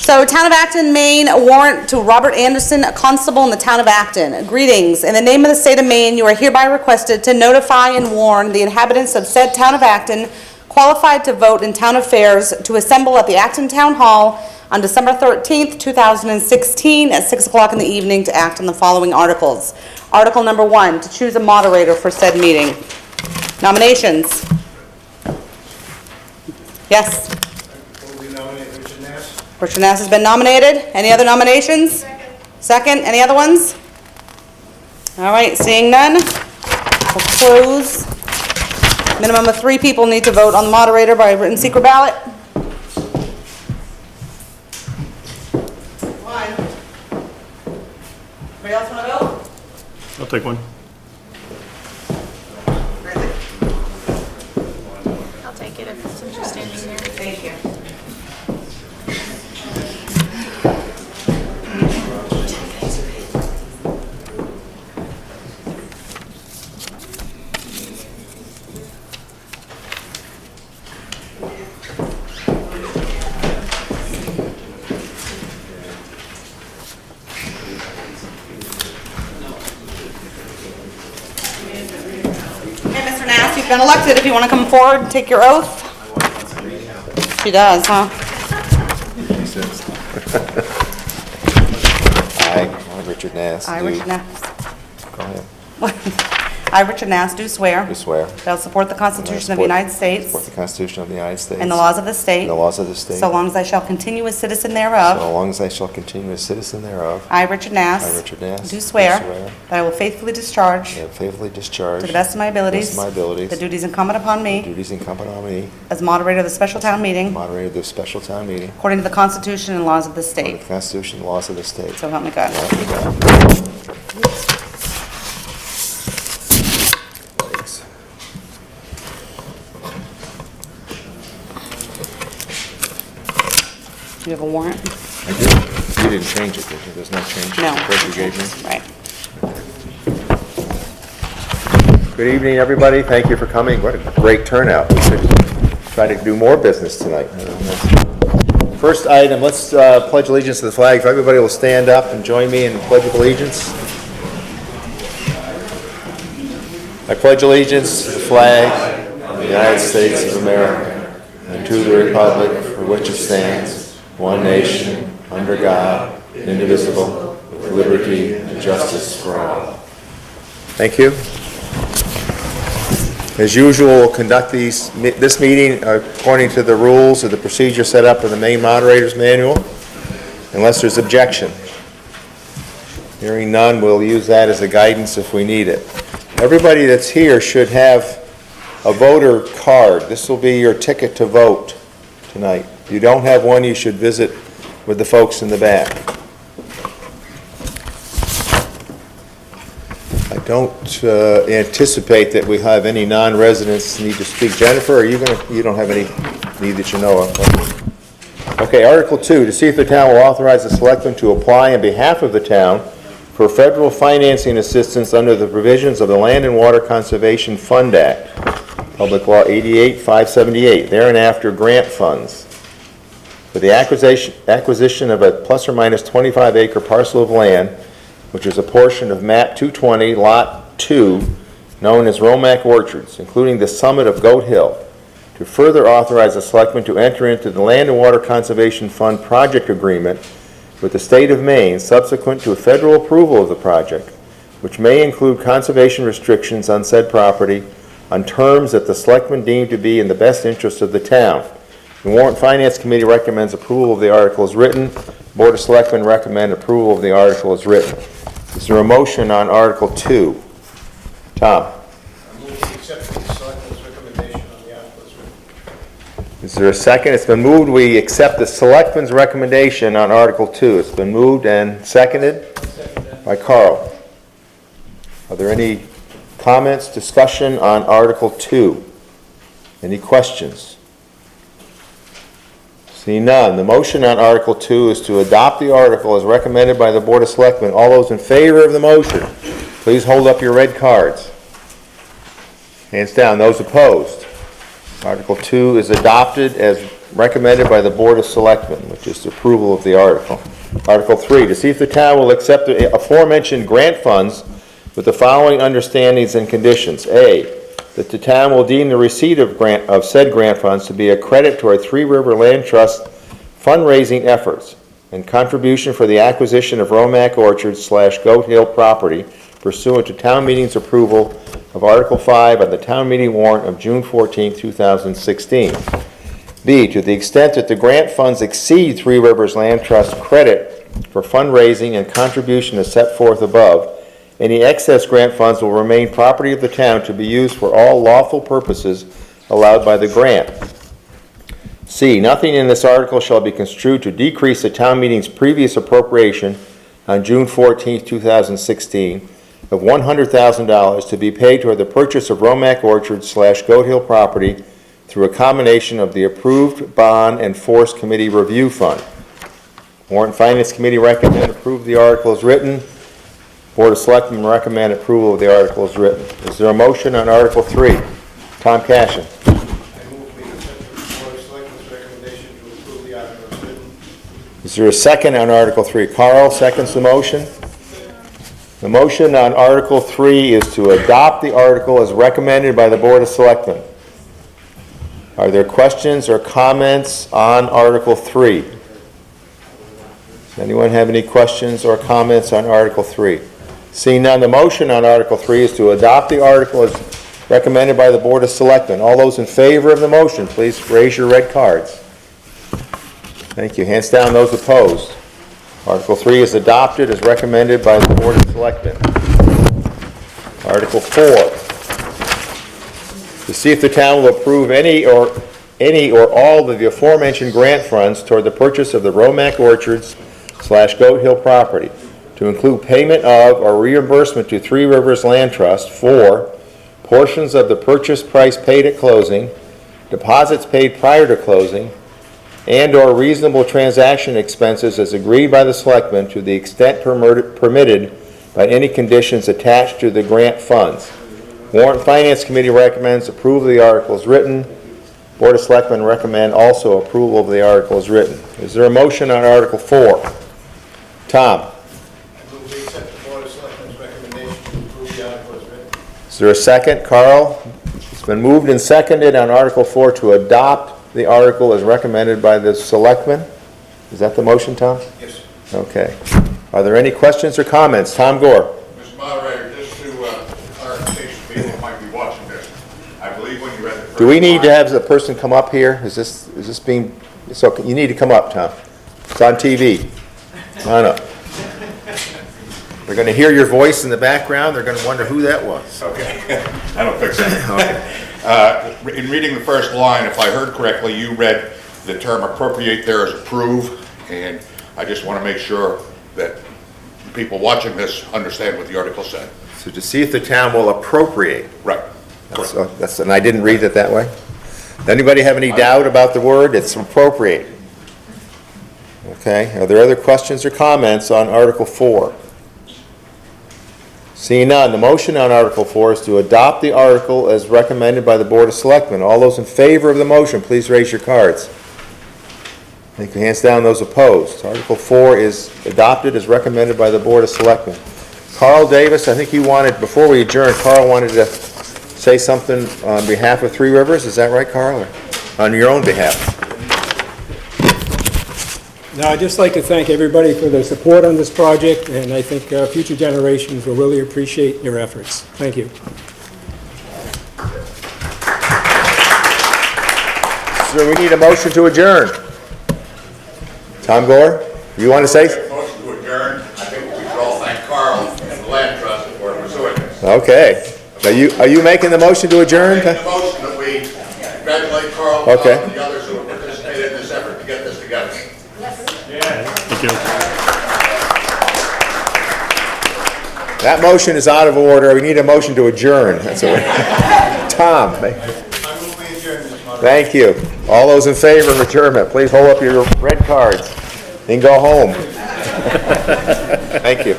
So, Town of Acton, Maine, a warrant to Robert Anderson, a constable in the Town of Acton. Greetings. In the name of the state of Maine, you are hereby requested to notify and warn the inhabitants of said Town of Acton qualified to vote in town affairs to assemble at the Acton Town Hall on December 13th, 2016 at 6 o'clock in the evening to act on the following articles. Article number 1, to choose a moderator for said meeting. Nominations. Yes. Will we nominate Richard Nass? Richard Nass has been nominated. Any other nominations? Second. Any other ones? All right, seeing none, we'll close. Minimum of 3 people need to vote on the moderator by written secret ballot. One. Anybody else want to vote? I'll take one. I'll take it if since you're standing there. Thank you. Okay, Mr. Nass, you've been elected. If you want to come forward and take your oath. She does, huh? I, Richard Nass. I, do- Richard Nass. Go ahead. I, Richard Nass, do swear Do swear. that I will support the Constitution of the United States Support the Constitution of the United States. and the laws of the state, And the laws of the state. so long as I shall continue a citizen thereof. So long as I shall continue a citizen thereof. I, Richard Nass. I, Richard Nass. Do swear Do swear. that I will faithfully discharge, And faithfully discharge. to the best of my abilities, To the best of my abilities. the duties incumbent upon The me duties incumbent on me. as moderator of the special town meeting, Moderator of this special town meeting. according to the Constitution and laws of the The state. Constitution and laws of the state. So help me God. Yeah, you got it. Thanks. Do you have a warrant? I do. You didn't change it, did you? There's no change? No. What you gave me? Right. Good evening, everybody. Thank you for coming. What a great turnout. We should try to do more business tonight. First item, let's pledge allegiance to the flag. If everybody will stand up and join me in the Pledge of Allegiance. I pledge allegiance to the flag of the United States of America and to the republic for which it stands, one nation, under God, indivisible, with liberty and justice for all. Thank you. As usual, we'll conduct this meeting according to the rules of the procedure set up in the Maine Moderator's Manual, unless there's objection. Hearing none, we'll use that as a guidance if we need it. Everybody that's here should have a voter card. This will be your ticket to vote tonight. If you don't have one, you should visit with the folks in the back. I don't anticipate that we have any non-residents need to speak. Jennifer, you don't have any need that you know of? Okay, Article 2, to see if the town will authorize the selectmen to apply on behalf of the town for federal financing assistance under the provisions of the Land and Water Conservation Fund Act, Public Law 88-578, thereafter grant funds, for the acquisition of a plus or minus 25-acre parcel of land, which is a portion of map 220, lot 2, known as Romac Orchards, including the summit of Goat Hill, to further authorize the selectmen to enter into the Land and Water Conservation Fund project agreement with the state of Maine subsequent to a federal approval of the project, which may include conservation restrictions on said property on terms that the selectmen deem to be in the best interest of the town. The Warrant Finance Committee recommends approval of the article as written. Board of Selectmen recommend approval of the article as written. Is there a motion on Article 2? Tom? I move to accept the selectmen's recommendation on the article as written. Is there a second? It's been moved we accept the Selectmen's recommendation on Article 2. It's been moved and seconded by Carl. Are there any comments, discussion on Article 2? Any questions? Seeing none, the motion on Article 2 is to adopt the article as recommended by the Board of Selectmen. All those in favor of the motion, please hold up your red cards. Hands down. Those opposed? Article 2 is adopted as recommended by the Board of Selectmen, which is the approval of the article. Article 3, to see if the town will accept the aforementioned grant funds with the following understandings and conditions. A, that the town will deem the receipt of said grant funds to be a credit toward Three River Land Trust fundraising efforts and contribution for the acquisition of Romac Orchard / Goat Hill property pursuant to town meeting's approval of Article 5 on the town meeting warrant of June 14, 2016. B, to the extent that the grant funds exceed Three Rivers Land Trust credit for fundraising and contribution as set forth above, any excess grant funds will remain property of the town to be used for all lawful purposes allowed by the grant. C, nothing in this article shall be construed to decrease the town meeting's previous appropriation on June 14, 2016 of $100,000 to be paid toward the purchase of Romac Orchard / Goat Hill property through a combination of the approved bond and force committee review fund. Warrant and Finance Committee recommend approve the article as written. Board of Selectmen recommend approval of the article as written. Is there a motion on Article 3? Tom Cashin. I move we accept the Board of Selectmen's recommendation to approve the article as written. Is there a second on Article 3? Carl seconds the motion. The motion on Article 3 is to adopt the article as recommended by the Board of Selectmen. Are there questions or comments on Article 3? Does anyone have any questions or comments on Article 3? Seeing none, the motion on Article 3 is to adopt the article as recommended by the Board of Selectmen. All those in favor of the motion, please raise your red cards. Thank you. Hands down those opposed. Article 3 is adopted as recommended by the Board of Selectmen. Article 4. To see if the town will approve any or all of the aforementioned grant funds toward the purchase of the Romac Orchards / Goat Hill property, to include payment of or reimbursement to Three Rivers Land Trust for portions of the purchase price paid at closing, deposits paid prior to closing, and/or reasonable transaction expenses as agreed by the Selectmen to the extent permitted by any conditions attached to the grant funds. Warrant and Finance Committee recommends approval of the article as written. Board of Selectmen recommend also approval of the article as written. Is there a motion on Article 4? Tom? I move we accept the Board of Selectmen's recommendation to approve the article as written. Is there a second? Carl? It's been moved and seconded on Article 4 to adopt the article as recommended by the Selectmen. Is that the motion, Tom? Yes. Okay. Are there any questions or comments? Tom Gore? Mr. Moderator, just to clarification, people who might be watching this, I believe when you read the first Do we need to line- have the person come up here? Is this being, so you need to come up, Tom. It's on TV. I know. They're going to hear your voice in the background. They're going to wonder who that was. Okay, I don't think so. In reading the first line, if I heard correctly, you read the term appropriate there as approve, and I just want to make sure that people watching this understand what the article said. So to see if the town will appropriate. Right. And I didn't read it that way. Anybody have any doubt about the word? It's appropriate. Okay. Are there other questions or comments on Article 4? Seeing none, the motion on Article 4 is to adopt the article as recommended by the Board of Selectmen. All those in favor of the motion, please raise your cards. Take your hands down, those opposed. Article 4 is adopted as recommended by the Board of Selectmen. Carl Davis, I think you wanted, before we adjourn, Carl wanted to say something on behalf of Three Rivers. Is that right, Carl? Or on your own behalf? Now, I'd just like to thank everybody for their support on this project, and I think future generations will really appreciate your efforts. Thank you. So we need a motion to adjourn. Tom Gore, you want to say? Motion to adjourn. I think we should all thank Carl and the Land Trust for pursuing this. Okay. Are you making the motion to adjourn? Make the motion that we congratulate Carl Okay. and the others who have participated in this effort to get this together. That motion is out of order. We need a motion to adjourn. That's what Tom, I move we adjourn, Mr. Moderator. thank you. All those in favor of adjournment, please hold up your red cards and go home. Thank you.